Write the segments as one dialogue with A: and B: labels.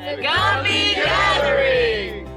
A: The Gumby Gathering!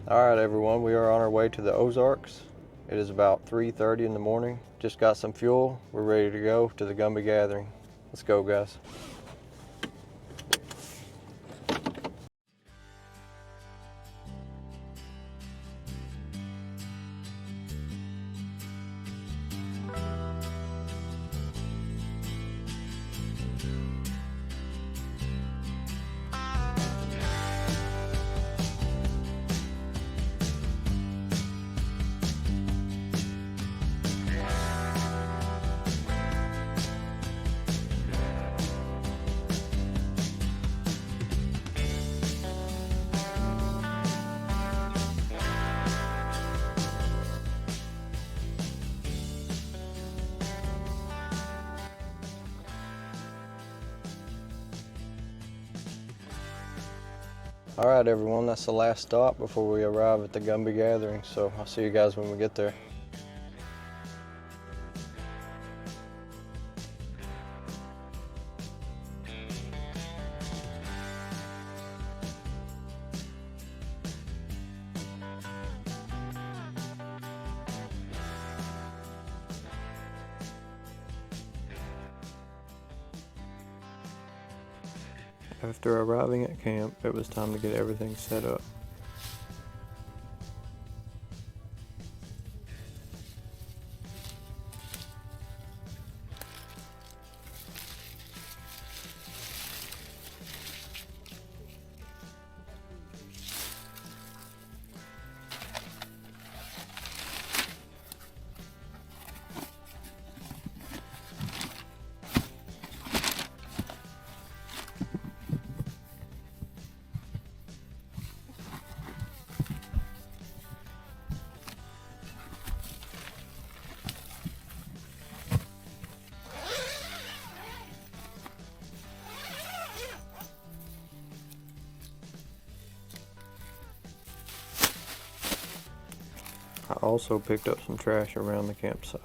B: Alright everyone, we are on our way to the Ozarks. It is about 3:30 in the morning. Just got some fuel. We're ready to go to the Gumby Gathering. Let's go, guys. Alright everyone, that's the last stop before we arrive at the Gumby Gathering, so I'll see you guys when we get there. After arriving at camp, it was time to get everything set up. I also picked up some trash around the campsite.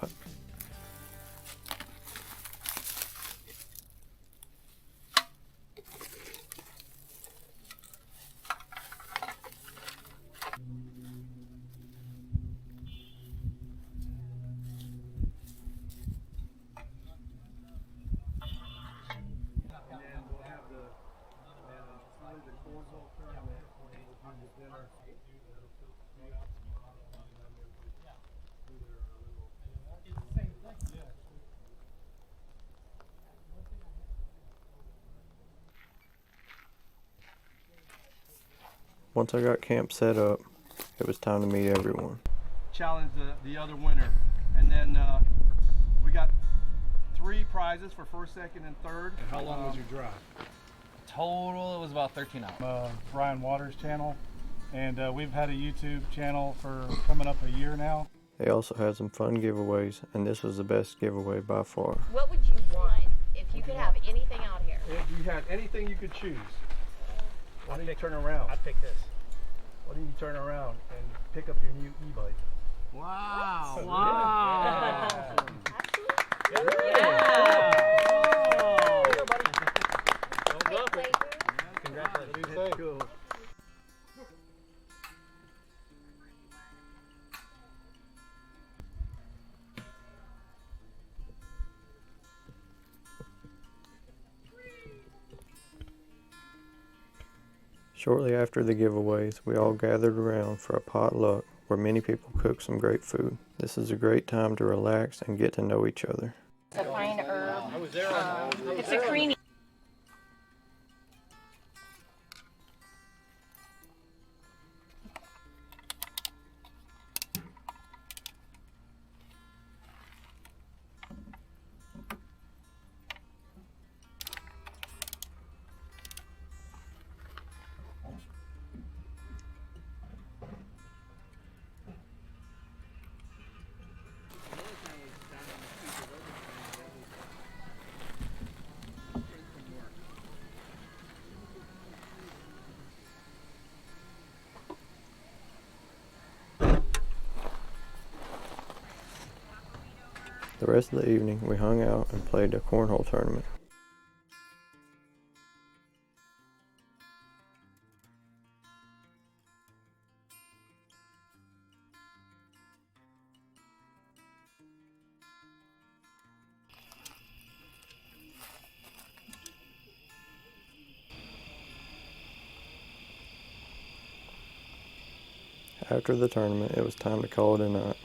B: Once I got camp set up, it was time to meet everyone.
C: Challenge the other winner, and then we got 3 prizes for first, second, and third.
D: And how long was your drive?
E: Total, it was about 13 hours.
D: Ryan Waters' channel, and we've had a YouTube channel for coming up a year now.
B: They also had some fun giveaways, and this was the best giveaway by far.
A: What would you want if you could have anything out here?
C: If you had anything you could choose, why don't you turn around?
D: I'd pick this.
C: Why don't you turn around and pick up your new e-bike?
E: Wow!
C: So,
E: Wow!
C: Congratulations. Cool.
B: Shortly after the giveaways, we all gathered around for a potluck where many people cooked some great food. This is a great time to relax and get to know each other.
A: It's a fine herb. It's a creamy.
B: The rest of the evening, we hung out and played a cornhole tournament. After the tournament, it was time to call it a night.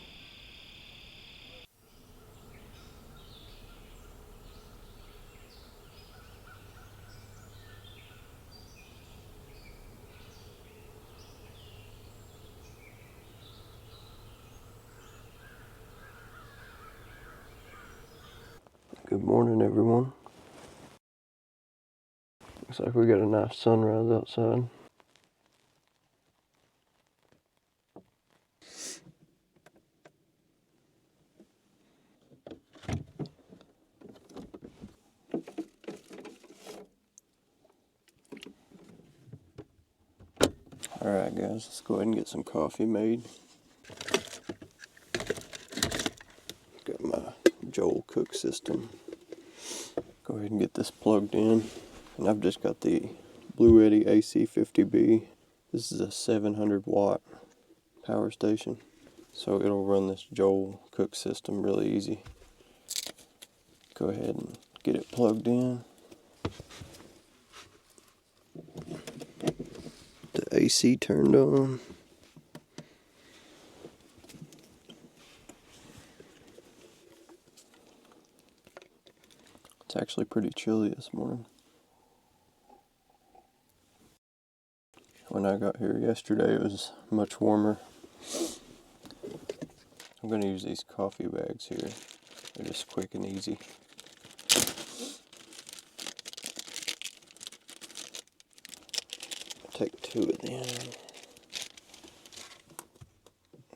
B: Good morning, everyone. Looks like we got a nice sunrise outside. Alright guys, let's go ahead and get some coffee made. Got my Joel Cook system. Go ahead and get this plugged in. And I've just got the Blue Eddy AC50B. This is a 700 watt power station. So it'll run this Joel Cook system really easy. Go ahead and get it plugged in. The AC turned on. It's actually pretty chilly this morning. When I got here yesterday, it was much warmer. I'm going to use these coffee bags here. They're just quick and easy. Take 2 of them.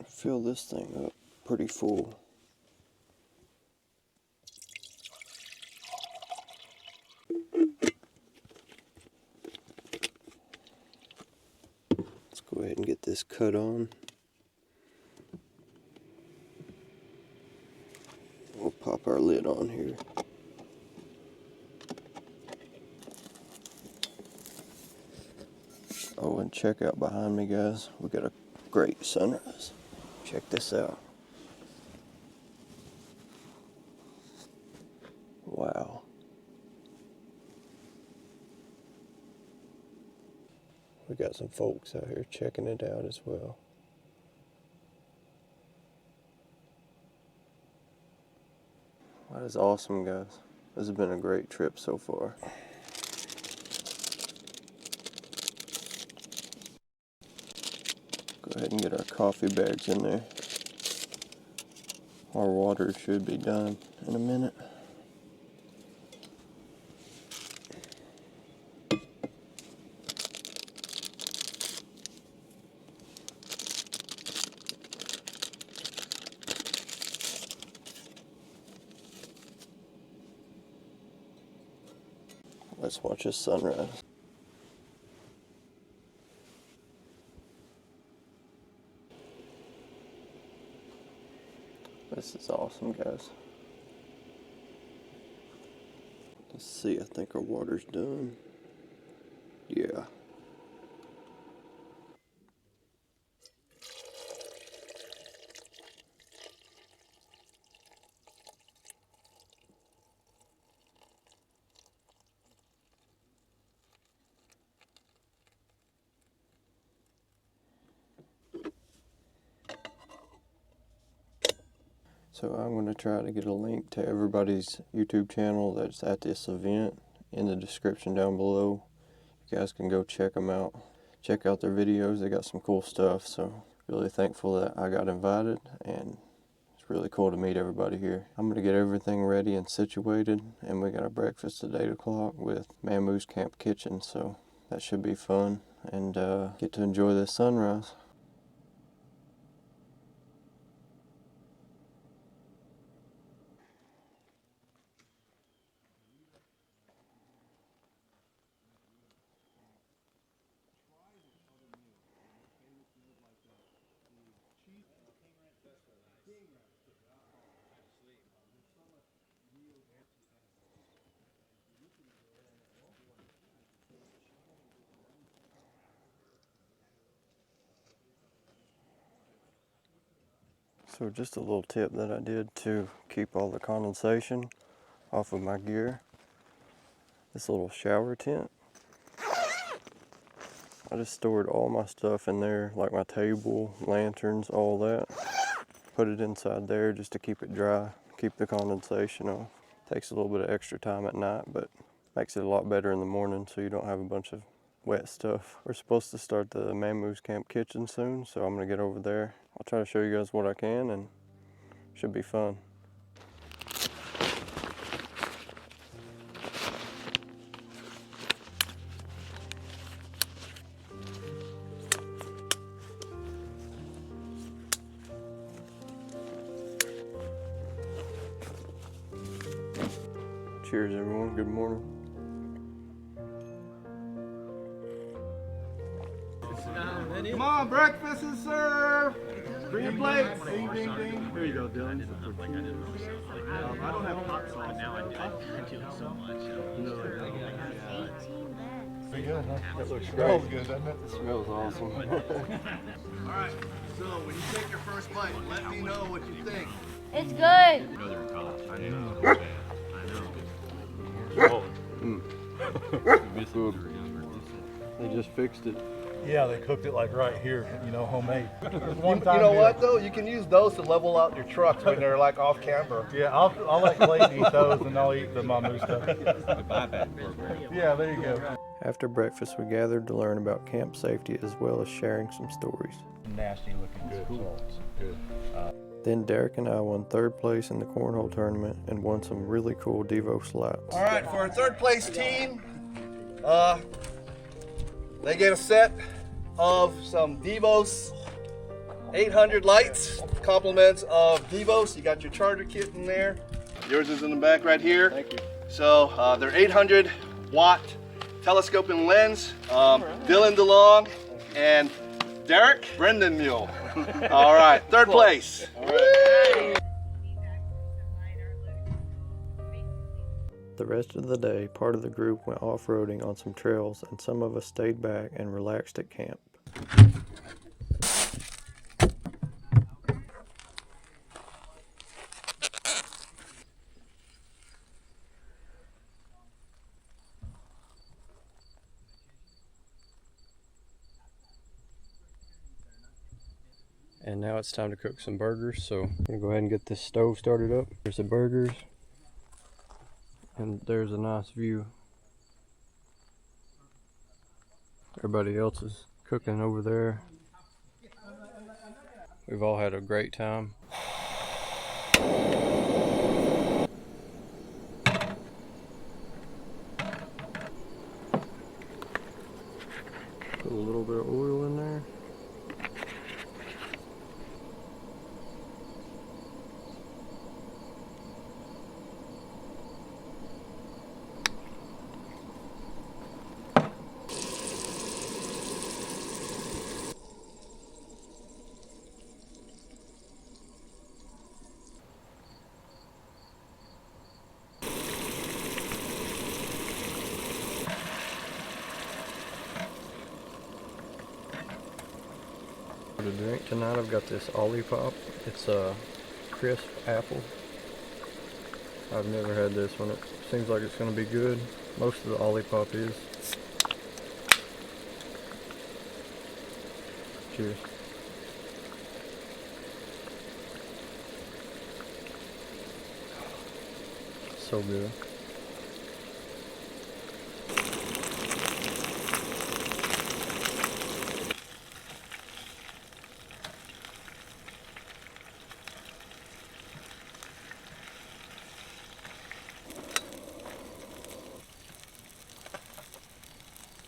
B: Fill this thing up pretty full. Let's go ahead and get this cut on. We'll pop our lid on here. Oh, and check out behind me, guys. We got a great sunrise. Check this out. Wow. We got some folks out here checking it out as well. That is awesome, guys. This has been a great trip so far. Go ahead and get our coffee bags in there. Our water should be done in a minute. Let's watch this sunrise. This is awesome, guys. Let's see, I think our water's done. Yeah. So I'm going to try to get a link to everybody's YouTube channel that's at this event in the description down below. You guys can go check them out. Check out their videos. They got some cool stuff. So really thankful that I got invited, and it's really cool to meet everybody here. I'm going to get everything ready and situated, and we got a breakfast at 8 o'clock with Mamoo's Camp Kitchen. So that should be fun, and get to enjoy this sunrise. So just a little tip that I did to keep all the condensation off of my gear. This little shower tent. I just stored all my stuff in there, like my table, lanterns, all that. Put it inside there just to keep it dry, keep the condensation off. Takes a little bit of extra time at night, but makes it a lot better in the morning so you don't have a bunch of wet stuff. We're supposed to start the Man Moves Camp kitchen soon, so I'm gonna get over there. I'll try to show you guys what I can, and should be fun. Cheers everyone, good morning.
C: Come on, breakfast is served. Bring your plates. Ding, ding, ding. Here you go, Dylan. I don't have hot sauce. Now I do so much.
D: Pretty good, huh?
B: That looks
D: Smells
B: great.
D: good, doesn't it?
B: It smells awesome.
C: All right. So when you take your first bite, let me know what you think.
A: It's good.
B: They just fixed it.
D: Yeah, they cooked it like right here, you know, homemade.
C: You know what though? You can use those to level out your trucks when they're like off camber.
D: Yeah, I'll let Clayton eat those and I'll eat the Mamu stuff. Yeah, there you go.
B: After breakfast, we gathered to learn about camp safety as well as sharing some stories.
D: Nasty looking good salts. Good.
B: Then Derek and I won 3rd place in the cornhole tournament and won some really cool Devo slaps.
C: All right, for our 3rd place team, they get a set of some Devos 800 lights, compliments of Devos. You got your charger kit in there. Yours is in the back right here.
B: Thank you.
C: So they're 800 watt telescoping lens. Dylan DeLong and Derek Brendan Mule. All right, 3rd place. All right.
B: The rest of the day, part of the group went off-roading on some trails and some of us stayed back and relaxed at camp. And now it's time to cook some burgers, so I'm gonna go ahead and get this stove started up. There's the burgers, and there's a nice view. Everybody else is cooking over there. We've all had a great time. Put a little bit of oil in there. For the drink tonight, I've got this Olipop. It's a crisp apple. I've never had this one. It seems like it's going to be good. Most of the Olipop is. Cheers. So good.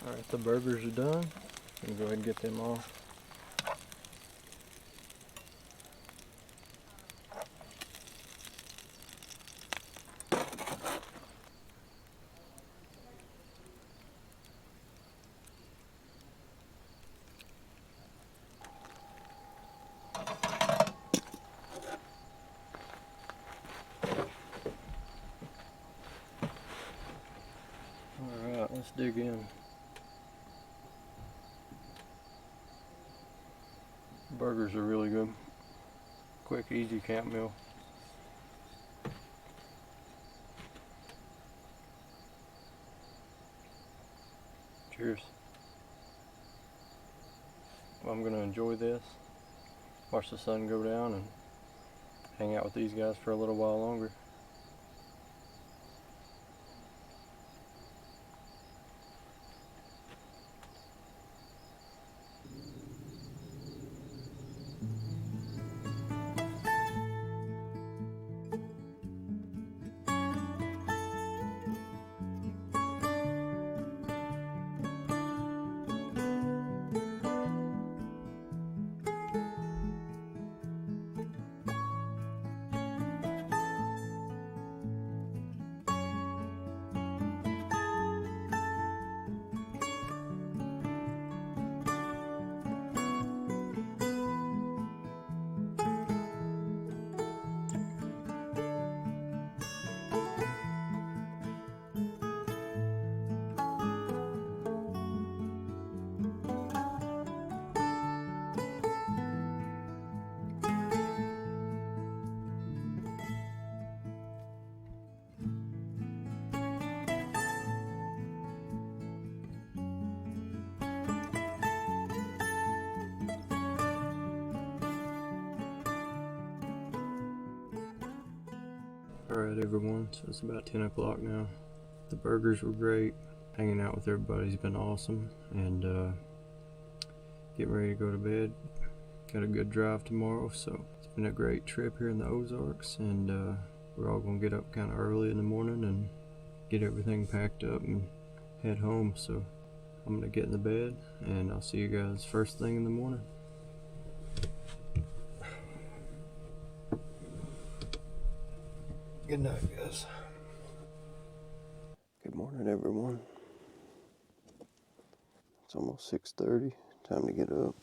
B: Alright, the burgers are done. I'm gonna go ahead and get them off. Alright, let's dig in. Burgers are really good. Quick, easy camp meal. Cheers. Well, I'm gonna enjoy this, watch the sun go down, and hang out with these guys for a little while longer. Alright everyone, so it's about 10 o'clock now. The burgers were great. Hanging out with everybody's been awesome. And getting ready to go to bed. Got a good drive tomorrow, so it's been a great trip here in the Ozarks. And we're all going to get up kind of early in the morning and get everything packed up and head home. So I'm going to get in the bed and I'll see you guys first thing in the morning. Good night, guys. Good morning, everyone. It's almost 6:30. Time to get up.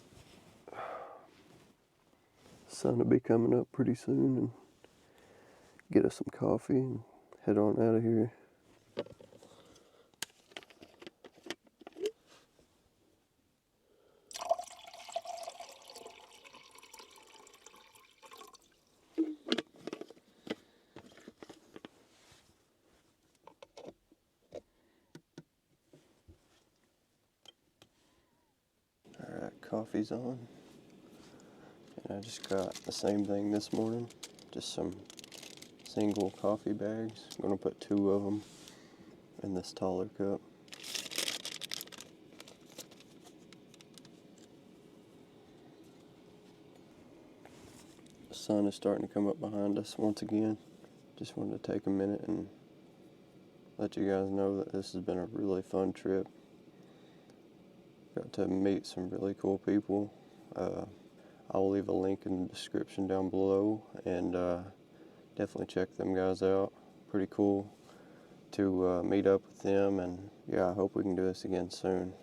B: The sun will be coming up pretty soon, and get us some coffee and head on out of here. Coffee's on, and I just got the same thing this morning, just some single coffee bags. I'm gonna put 2 of them in this taller cup. The sun is starting to come up behind us once again. Just wanted to take a minute and let you guys know that this has been a really fun trip. Got to meet some really cool people. I'll leave a link in the description down below, and definitely check them guys out. Pretty cool to meet up with them, and yeah, I hope we can do this again soon.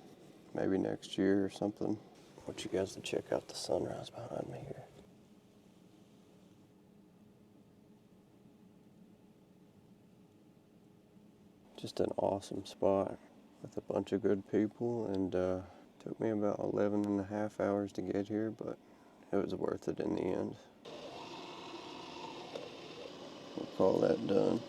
B: Maybe next year or something. I want you guys to check out the sunrise behind me here. Just an awesome spot with a bunch of good people, and took me about 11.5 hours to get here, but it was worth it in the end. We'll call that done.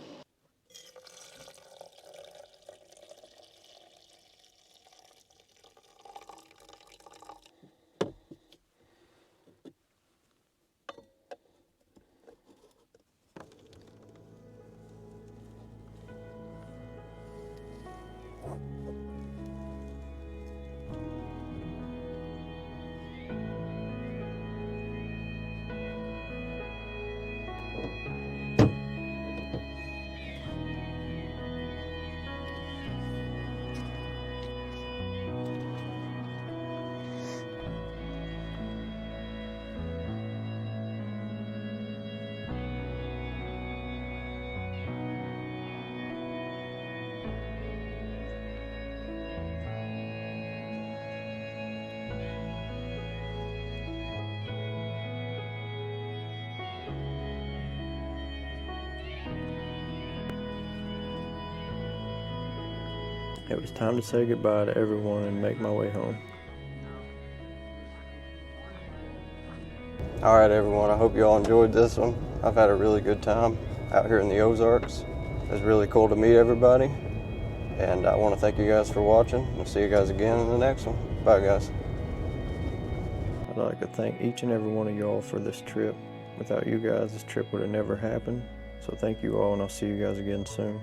B: It was time to say goodbye to everyone and make my way home. All right, everyone, I hope you all enjoyed this one. I've had a really good time out here in the Ozarks. It was really cool to meet everybody. And I want to thank you guys for watching. We'll see you guys again in the next one. Bye, guys. I'd like to thank each and every one of y'all for this trip. Without you guys, this trip would have never happened. So thank you all, and I'll see you guys again soon.